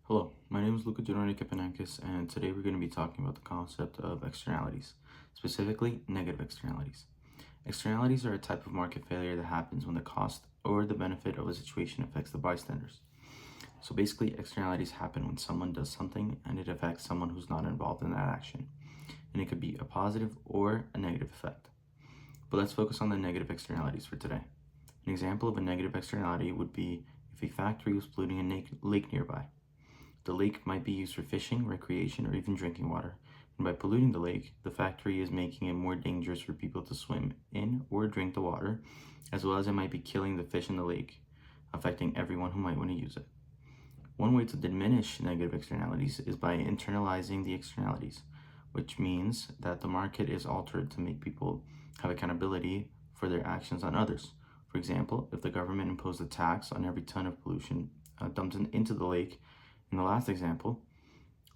Hello, my name is Luca Kapanenkis, and today we're going to be talking about the concept of externalities, specifically negative externalities. Externalities are a type of market failure that happens when the cost or the benefit of a situation affects the bystanders. So basically, externalities happen when someone does something and it affects someone who's not involved in that action, and it could be a positive or a negative effect. But let's focus on the negative externalities for today. An example of a negative externality would be if a factory was polluting a lake nearby. The lake might be used for fishing, recreation, or even drinking water. And by polluting the lake, the factory is making it more dangerous for people to swim in or drink the water, as well as it might be killing the fish in the lake, affecting everyone who might want to use it. One way to diminish negative externalities is by internalizing the externalities, which means that the market is altered to make people have accountability for their actions on others. For example, if the government imposed a tax on every ton of pollution dumped into the lake, in the last example,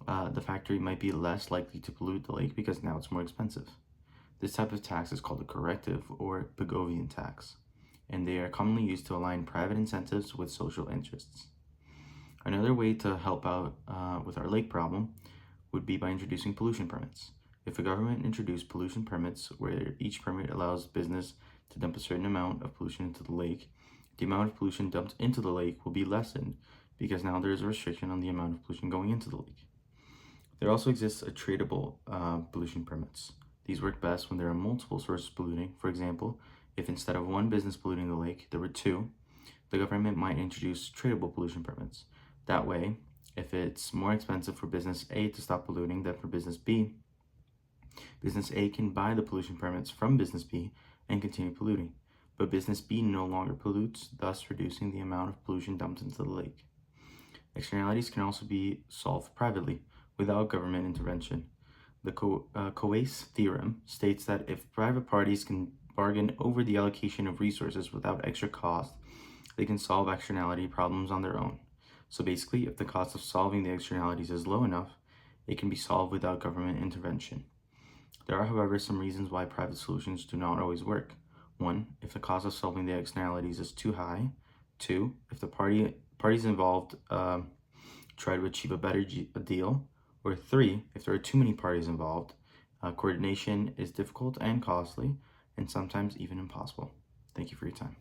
the factory might be less likely to pollute the lake because now it's more expensive. This type of tax is called a corrective or Pigovian tax, and they are commonly used to align private incentives with social interests. Another way to help out with our lake problem would be by introducing pollution permits. If a government introduced pollution permits where each permit allows business to dump a certain amount of pollution into the lake, the amount of pollution dumped into the lake will be lessened because now there is a restriction on the amount of pollution going into the lake. There also exists a tradable pollution permits. These work best when there are multiple sources polluting. For example, if instead of one business polluting the lake, there were two, the government might introduce tradable pollution permits. That way, if it's more expensive for business A to stop polluting than for business B, business A can buy the pollution permits from business B and continue polluting. But business B no longer pollutes, thus reducing the amount of pollution dumped into the lake. Externalities can also be solved privately, without government intervention. The Coase theorem states that if private parties can bargain over the allocation of resources without extra cost, they can solve externality problems on their own. So basically, if the cost of solving the externalities is low enough, it can be solved without government intervention. There are, however, some reasons why private solutions do not always work. 1. If the cost of solving the externalities is too high. 2. If the parties involved try to achieve a better deal. Or 3. If there are too many parties involved, coordination is difficult and costly, and sometimes even impossible. Thank you for your time.